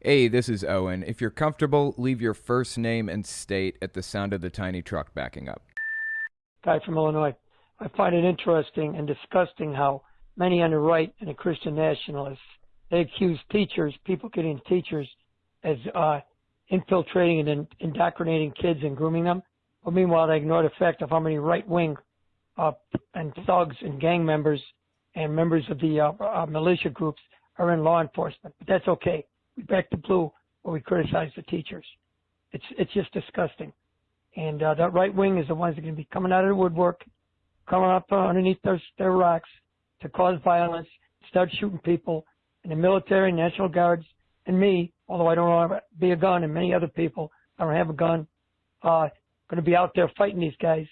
Hey, this is Owen. If you're comfortable, leave your first name and state at the sound of the tiny truck backing up. Guy from Illinois. I find it interesting and disgusting how many on the right and the Christian nationalists, they accuse teachers, people getting teachers, as infiltrating and indoctrinating kids and grooming them. But meanwhile, they ignore the fact of how many right-wing and thugs and gang members and members of the militia groups are in law enforcement. But that's okay. We back the blue where we criticize the teachers. It's just disgusting. And that right wing is the ones that are going to be coming out of the woodwork, coming up underneath their rocks to cause violence, start shooting people. And the military, National Guards, and me, although I don't want to be a gun, and many other people, I don't have a gun, going to be out there fighting these guys.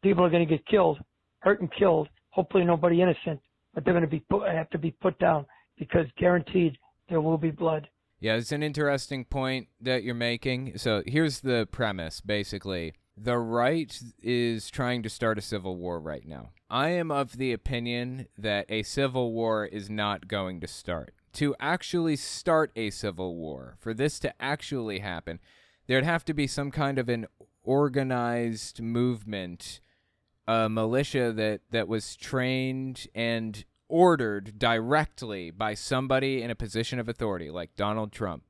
People are going to get killed, hurt and killed. Hopefully nobody innocent, but they're going to have to be put down because guaranteed there will be blood. Yeah, it's an interesting point that you're making. So here's the premise, basically. The right is trying to start a civil war right now. I am of the opinion that a civil war is not going to start. To actually start a civil war, for this to actually happen, there'd have to be some kind of an organized movement, a militia that was trained and ordered directly by somebody in a position of authority, like Donald Trump.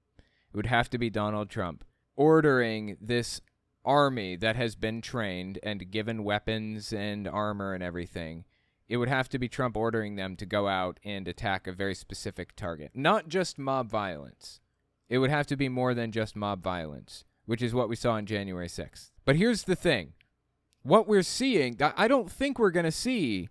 It would have to be Donald Trump ordering this army that has been trained and given weapons and armor and everything. It would have to be Trump ordering them to go out and attack a very specific target. Not just mob violence. It would have to be more than just mob violence, which is what we saw on January 6th. But here's the thing. What we're seeing, I don't think we're going to see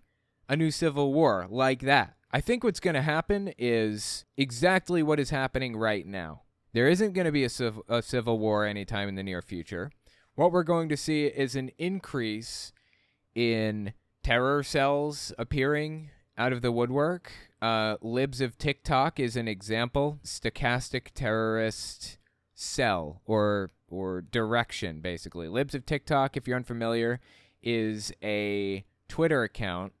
a new civil war like that. I think what's going to happen is exactly what is happening right now. There isn't going to be a civil war anytime in the near future. What we're going to see is an increase in terror cells appearing out of the woodwork. Libs of TikTok is an example. Stochastic terrorist cell or direction, basically. Libs of TikTok, if you're unfamiliar, is a Twitter account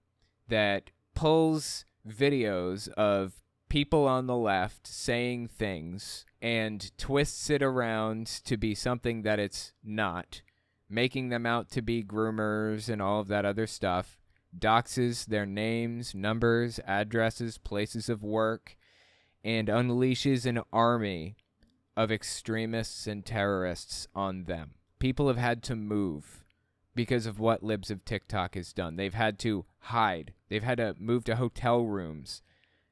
that pulls videos of people on the left saying things and twists it around to be something that it's not, making them out to be groomers and all of that other stuff, doxes their names, numbers, addresses, places of work, and unleashes an army of extremists and terrorists on them. People have had to move because of what Libs of TikTok has done. They've had to hide. They've had to move to hotel rooms.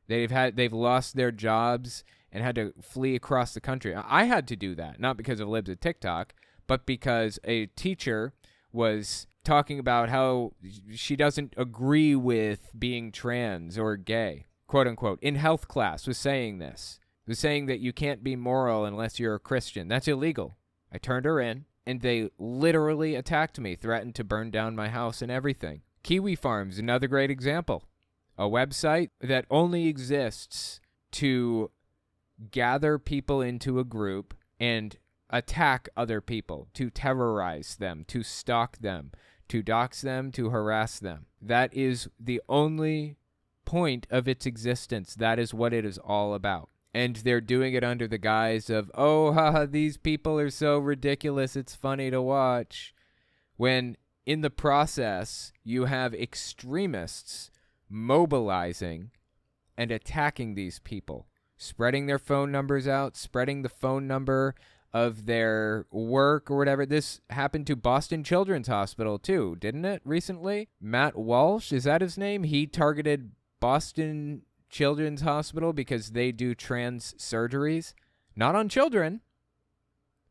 They've lost their jobs and had to flee across the country. I had to do that, not because of Libs of TikTok, but because a teacher was talking about how she doesn't agree with being trans or gay, quote unquote, in health class, was saying this. Was saying that you can't be moral unless you're a Christian. That's illegal. I turned her in, and they literally attacked me, threatened to burn down my house and everything. Kiwi Farms, another great example. A website that only exists to gather people into a group and attack other people, to terrorize them, to stalk them, to dox them, to harass them. That is the only point of its existence. That is what it is all about. And they're doing it under the guise of, oh, haha, these people are so ridiculous, it's funny to watch. When in the process, you have extremists mobilizing and attacking these people, spreading their phone numbers out, spreading the phone number of their work or whatever. This happened to Boston Children's Hospital too, didn't it, recently? Matt Walsh, is that his name? He targeted Boston Children's Hospital because they do trans surgeries. Not on children,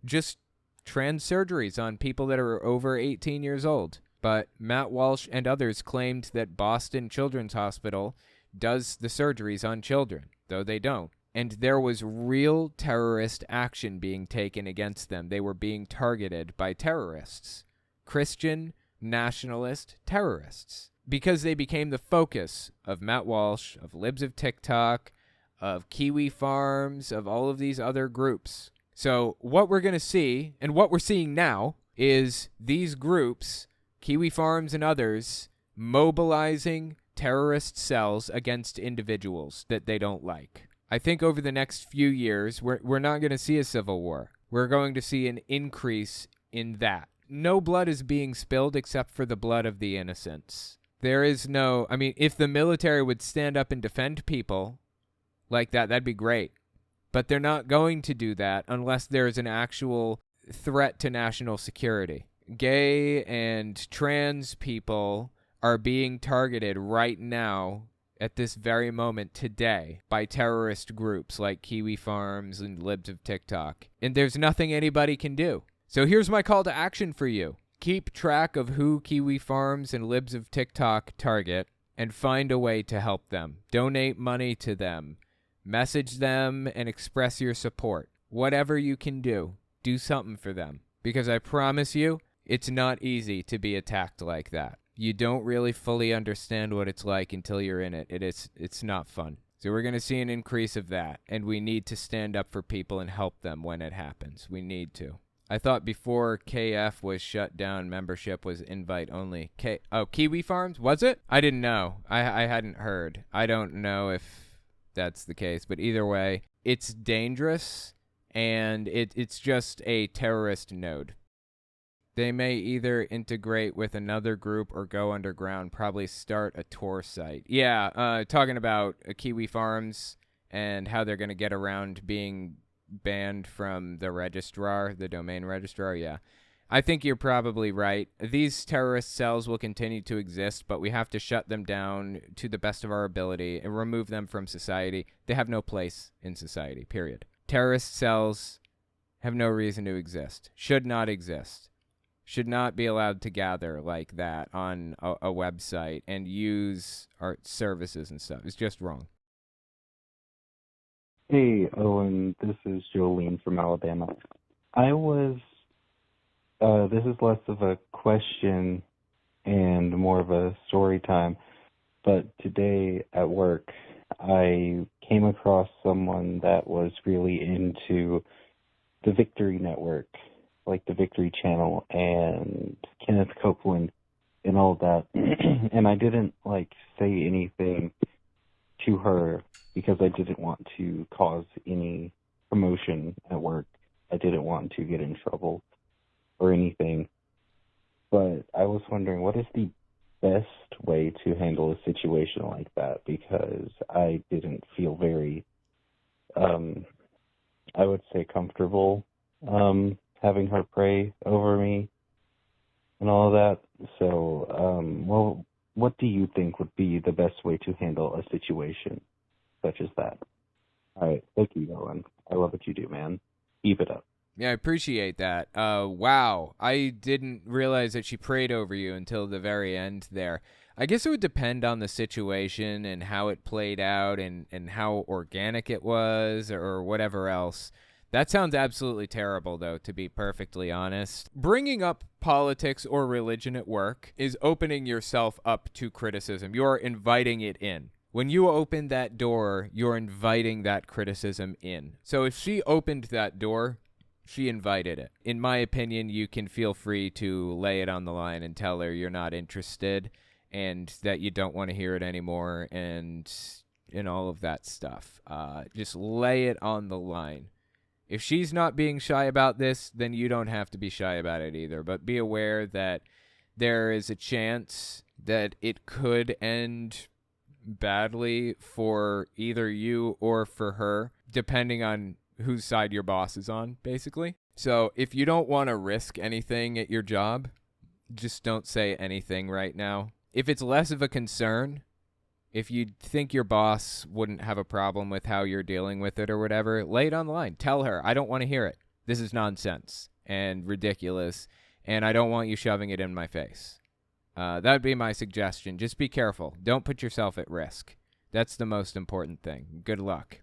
just trans surgeries on people that are over 18 years old. But Matt Walsh and others claimed that Boston Children's Hospital does the surgeries on children, though they don't. And there was real terrorist action being taken against them. They were being targeted by terrorists, Christian nationalist terrorists, because they became the focus of Matt Walsh, of Libs of TikTok, of Kiwi Farms, of all of these other groups. So what we're going to see, and what we're seeing now, is these groups, Kiwi Farms and others, mobilizing terrorist cells against individuals that they don't like. I think over the next few years, we're not going to see a civil war. We're going to see an increase in that. No blood is being spilled except for the blood of the innocents. There is no, I mean, if the military would stand up and defend people like that, that'd be great. But they're not going to do that unless there's an actual threat to national security. Gay and trans people are being targeted right now at this very moment today by terrorist groups like Kiwi Farms and Libs of TikTok. And there's nothing anybody can do. So here's my call to action for you. Keep track of who Kiwi Farms and Libs of TikTok target and find a way to help them. Donate money to them. Message them and express your support. Whatever you can do, do something for them. Because I promise you, it's not easy to be attacked like that. You don't really fully understand what it's like until you're in it. It's not fun. So we're going to see an increase of that, and we need to stand up for people and help them when it happens. We need to. I thought before KF was shut down, membership was invite only. Kiwi Farms? Was it? I didn't know. I hadn't heard. I don't know if that's the case, but either way, it's dangerous, and it's just a terrorist node. They may either integrate with another group or go underground, probably start a Tor site. Yeah, talking about Kiwi Farms and how they're going to get around being banned from the registrar, the domain registrar, yeah. I think you're probably right. These terrorist cells will continue to exist, but we have to shut them down to the best of our ability and remove them from society. They have no place in society, period. Terrorist cells have no reason to exist, should not exist. Should not be allowed to gather like that on a website and use our services and stuff. It's just wrong. Hey, Owen, this is Jolene from Alabama. This is less of a question and more of a story time, but today at work, I came across someone that was really into the Victory Network, like the Victory Channel and Kenneth Copeland and all that. And I didn't say anything to her because I didn't want to cause any commotion at work. I didn't want to get in trouble or anything. But I was wondering, what is the best way to handle a situation like that? Because I didn't feel very, I would say, comfortable having her pray over me and all of that. So, what do you think would be the best way to handle a situation such as that? All right. Thank you, Owen. I love what you do, man. Keep it up. Yeah, I appreciate that. Wow. I didn't realize that she prayed over you until the very end there. I guess it would depend on the situation and how it played out and how organic it was or whatever else. That sounds absolutely terrible, though, to be perfectly honest. Bringing up politics or religion at work is opening yourself up to criticism. You're inviting it in. When you open that door, you're inviting that criticism in. So if she opened that door, she invited it. In my opinion, you can feel free to lay it on the line and tell her you're not interested and that you don't want to hear it anymore and all of that stuff. Just lay it on the line. If she's not being shy about this, then you don't have to be shy about it either. But be aware that there is a chance that it could end badly for either you or for her, depending on whose side your boss is on, basically. So if you don't want to risk anything at your job, just don't say anything right now. If it's less of a concern, if you think your boss wouldn't have a problem with how you're dealing with it or whatever, lay it on the line. Tell her, I don't want to hear it. This is nonsense and ridiculous, and I don't want you shoving it in my face. That would be my suggestion. Just be careful. Don't put yourself at risk. That's the most important thing. Good luck.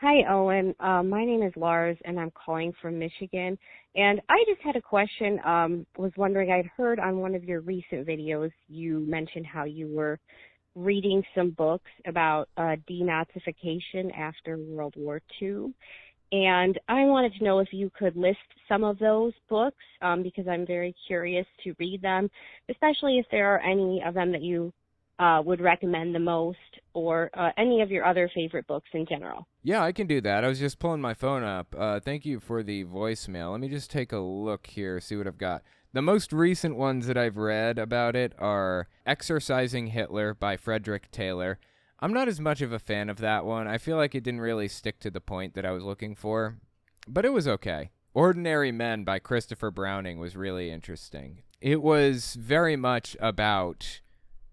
Hi, Owen. My name is Lars, and I'm calling from Michigan. And I just had a question. Was wondering, I'd heard on one of your recent videos you mentioned how you were reading some books about denazification after World War II. And I wanted to know if you could list some of those books because I'm very curious to read them, especially if there are any of them that you would recommend the most, or any of your other favorite books in general. Yeah, I can do that. I was just pulling my phone up. Thank you for the voicemail. Let me just take a look here, see what I've got. The most recent ones that I've read about it are Exorcising Hitler by Frederick Taylor. I'm not as much of a fan of that one. I feel like it didn't really stick to the point that I was looking for, but it was okay. Ordinary Men by Christopher Browning was really interesting. It was very much about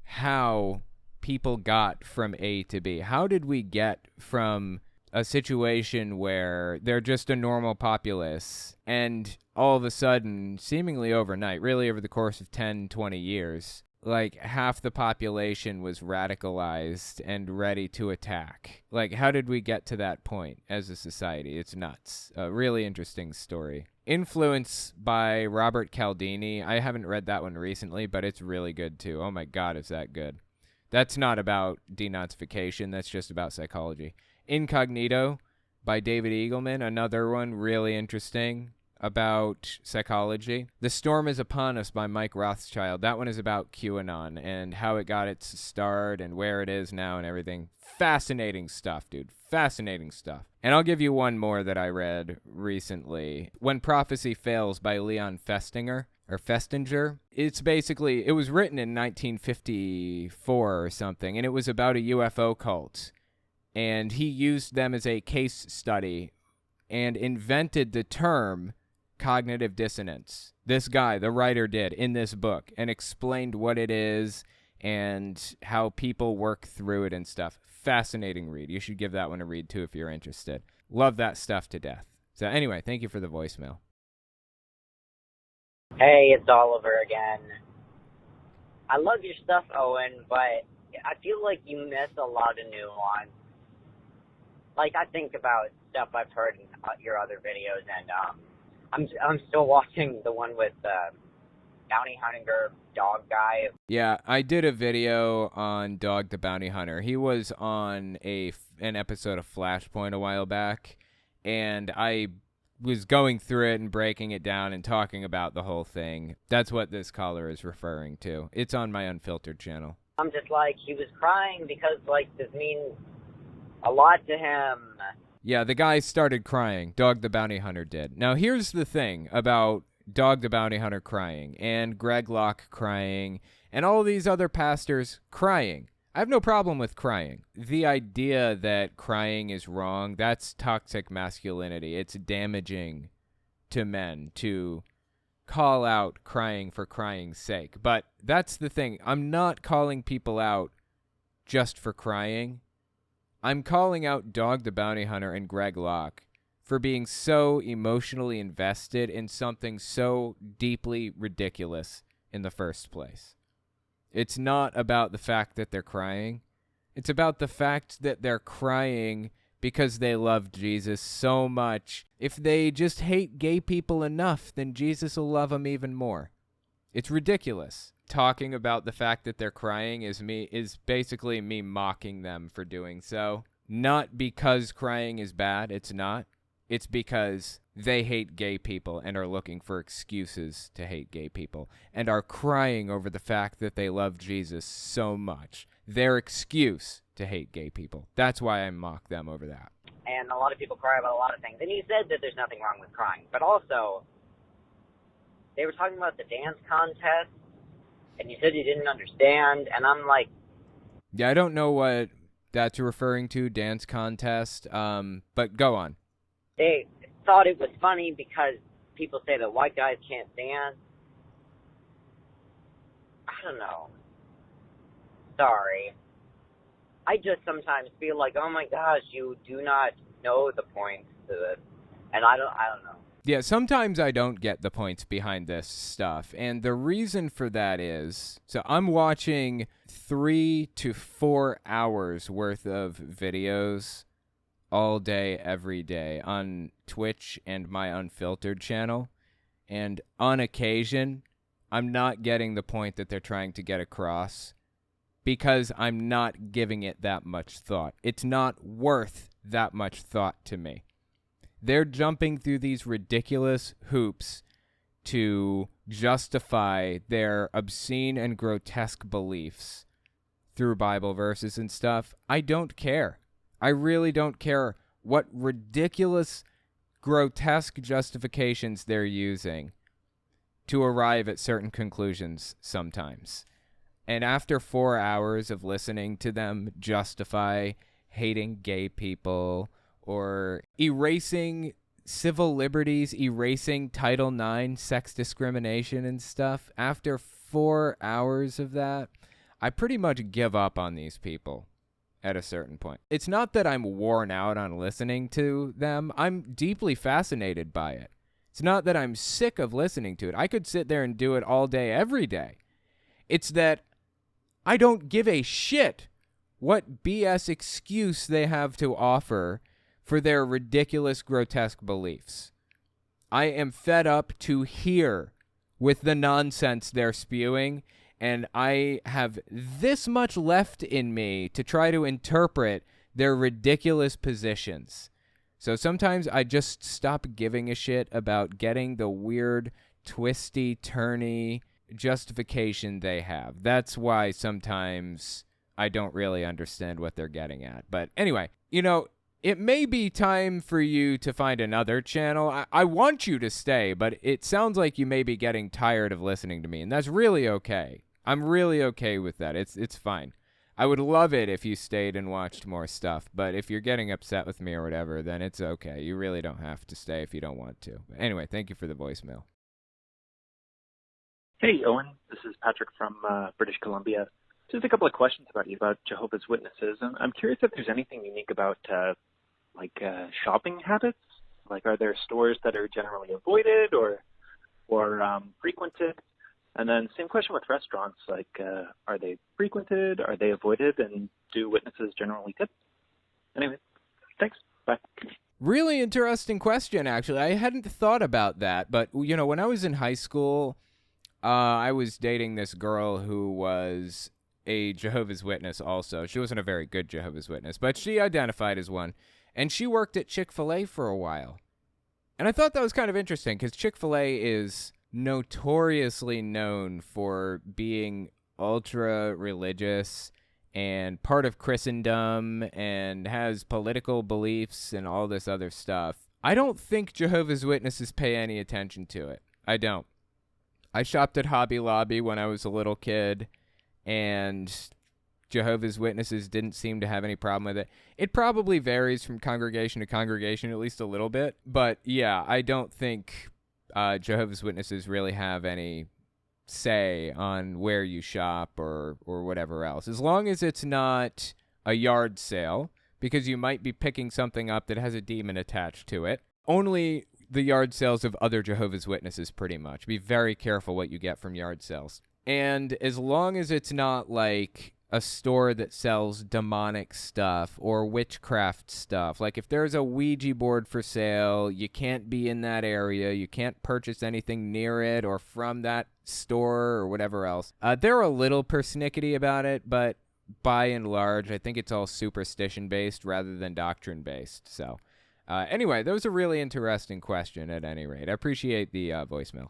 how people got from A to B. How did we get from a situation where they're just a normal populace and all of a sudden, seemingly overnight, really over the course of 10, 20 years, like half the population was radicalized and ready to attack? Like, how did we get to that point as a society? It's nuts. A really interesting story. Influence by Robert Cialdini. I haven't read that one recently, but it's really good too. Oh my God, is that good. That's not about denazification. That's just about psychology. Incognito by David Eagleman. Another one really interesting about psychology. The Storm is Upon Us by Mike Rothschild. That one is about QAnon and how it got its start and where it is now and everything. Fascinating stuff, dude. Fascinating stuff. And I'll give you one more that I read recently. When Prophecy Fails by Leon Festinger. Or Festinger. It's basically, it was written in 1954 or something, and it was about a UFO cult. And he used them as a case study and invented the term cognitive dissonance. This guy, the writer, did in this book, and explained what it is and how people work through it and stuff. Fascinating read. You should give that one a read too if you're interested. Love that stuff to death. So anyway, thank you for the voicemail. Hey, it's Oliver again. I love your stuff, Owen, but I feel like you miss a lot of nuance. Like, I think about stuff I've heard in your other videos, and I'm still watching the one with Bounty Hunter dog guy. Yeah, I did a video on Dog the Bounty Hunter. He was on an episode of Flashpoint a while back, and I was going through it and breaking it down and talking about the whole thing. That's what this caller is referring to. It's on my Unfiltered channel. I'm just like, he was crying because, like, this means a lot to him. Yeah, the guy started crying. Dog the Bounty Hunter did. Now, here's the thing about Dog the Bounty Hunter crying, and Greg Locke crying, and all these other pastors crying. I have no problem with crying. The idea that crying is wrong, that's toxic masculinity. It's damaging to men to call out crying for crying's sake. But that's the thing. I'm not calling people out just for crying. I'm calling out Dog the Bounty Hunter and Greg Locke for being so emotionally invested in something so deeply ridiculous in the first place. It's not about the fact that they're crying. It's about the fact that they're crying because they love Jesus so much. If they just hate gay people enough, then Jesus will love them even more. It's ridiculous. Talking about the fact that they're crying is basically me mocking them for doing so. Not because crying is bad. It's not. It's because they hate gay people and are looking for excuses to hate gay people and are crying over the fact that they love Jesus so much. Their excuse to hate gay people. That's why I mock them over that. And a lot of people cry about a lot of things. And you said that there's nothing wrong with crying. But also, they were talking about the dance contest, and you said you didn't understand, and I'm like... Yeah, I don't know what that's referring to, dance contest, but go on. They thought it was funny because people say that white guys can't dance. I don't know. Sorry. I just sometimes feel like, oh my gosh, you do not know the points to this. And I don't know. Yeah, sometimes I don't get the points behind this stuff. And the reason for that is, so I'm watching 3 to 4 hours worth of videos all day, every day on Twitch and my Unfiltered channel. And on occasion, I'm not getting the point that they're trying to get across because I'm not giving it that much thought. It's not worth that much thought to me. They're jumping through these ridiculous hoops to justify their obscene and grotesque beliefs through Bible verses and stuff, I don't care. I really don't care what ridiculous, grotesque justifications they're using to arrive at certain conclusions sometimes. And after 4 hours of listening to them justify hating gay people or erasing civil liberties, erasing Title IX sex discrimination and stuff, after 4 hours of that, I pretty much give up on these people at a certain point. It's not that I'm worn out on listening to them. I'm deeply fascinated by it. It's not that I'm sick of listening to it. I could sit there and do it all day, every day. It's that I don't give a shit what BS excuse they have to offer for their ridiculous, grotesque beliefs. I am fed up to hear with the nonsense they're spewing, and I have this much left in me to try to interpret their ridiculous positions. So sometimes I just stop giving a shit about getting the weird, twisty, turny justification they have. That's why sometimes I don't really understand what they're getting at. But anyway, it may be time for you to find another channel. I want you to stay, but it sounds like you may be getting tired of listening to me, and that's really okay. I'm really okay with that. It's fine. I would love it if you stayed and watched more stuff, but if you're getting upset with me or whatever, then it's okay. You really don't have to stay if you don't want to. But anyway, thank you for the voicemail. Hey, Owen. This is Patrick from British Columbia. Just a couple of questions about you, about Jehovah's Witnesses. I'm curious if there's anything unique about shopping habits. Like, are there stores that are generally avoided or frequented? And then same question with restaurants. Like, are they frequented? Are they avoided? And do witnesses generally tip? Anyway, thanks. Bye. Really interesting question, actually. I hadn't thought about that. But, when I was in high school, I was dating this girl who was a Jehovah's Witness also. She wasn't a very good Jehovah's Witness, but she identified as one. And she worked at Chick-fil-A for a while. And I thought that was kind of interesting because Chick-fil-A is notoriously known for being ultra-religious and part of Christendom and has political beliefs and all this other stuff. I don't think Jehovah's Witnesses pay any attention to it. I don't. I shopped at Hobby Lobby when I was a little kid, and Jehovah's Witnesses didn't seem to have any problem with it. It probably varies from congregation to congregation at least a little bit, but yeah, I don't think Jehovah's Witnesses really have any say on where you shop or whatever else. As long as it's not a yard sale, because you might be picking something up that has a demon attached to it. Only the yard sales of other Jehovah's Witnesses, pretty much. Be very careful what you get from yard sales. And as long as it's not like a store that sells demonic stuff or witchcraft stuff. Like if there's a Ouija board for sale, you can't be in that area. You can't purchase anything near it or from that store or whatever else. They're a little persnickety about it, but by and large, I think it's all superstition-based rather than doctrine-based. So anyway, that was a really interesting question at any rate. I appreciate the voicemail.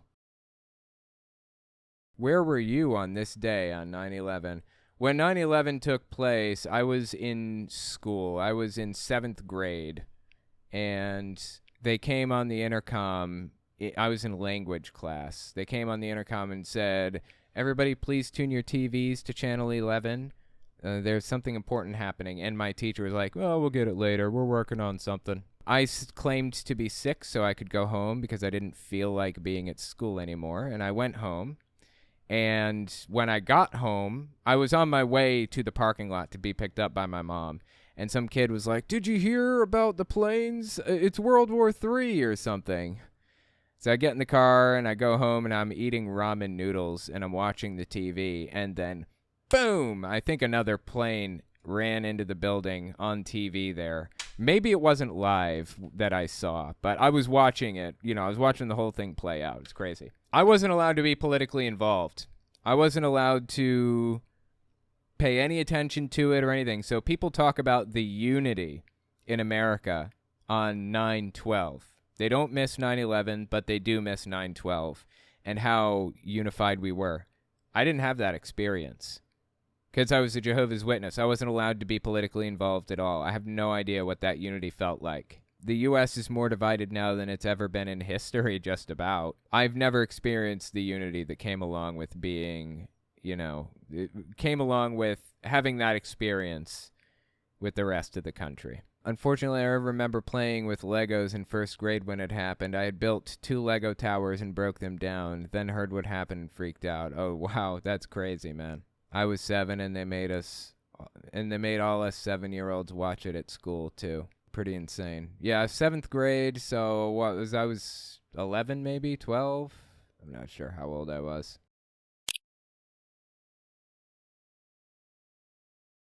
Where were you on this day on 9/11? When 9/11 took place, I was in school. I was in 7th grade, and they came on the intercom. I was in language class. They came on the intercom and said, "Everybody please tune your TVs to channel 11. There's something important happening." And my teacher was like, "Oh, we'll get it later. We're working on something." I claimed to be sick so I could go home because I didn't feel like being at school anymore, and I went home. And when I got home, I was on my way to the parking lot to be picked up by my mom. And some kid was like, "Did you hear about the planes? It's World War III or something." So I get in the car and I go home and I'm eating ramen noodles and I'm watching the TV. And then, boom, I think another plane ran into the building on TV there. Maybe it wasn't live that I saw, but I was watching it. I was watching the whole thing play out. It's crazy. I wasn't allowed to be politically involved. I wasn't allowed to pay any attention to it or anything. So people talk about the unity in America on 9/12. They don't miss 9/11, but they do miss 9/12 and how unified we were. I didn't have that experience. because I was a Jehovah's Witness. I wasn't allowed to be politically involved at all. I have no idea what that unity felt like. The U.S. is more divided now than it's ever been in history, just about. I've never experienced the unity that came along with being, it came along with having that experience with the rest of the country. Unfortunately, I remember playing with Legos in first grade when it happened. I had built 2 Lego towers and broke them down, then heard what happened and freaked out. Oh, wow, that's crazy, man. I was 7 and they made all us 7-year-olds watch it at school too. Pretty insane. Yeah, 7th grade, so I was 11 maybe, 12? I'm not sure how old I was.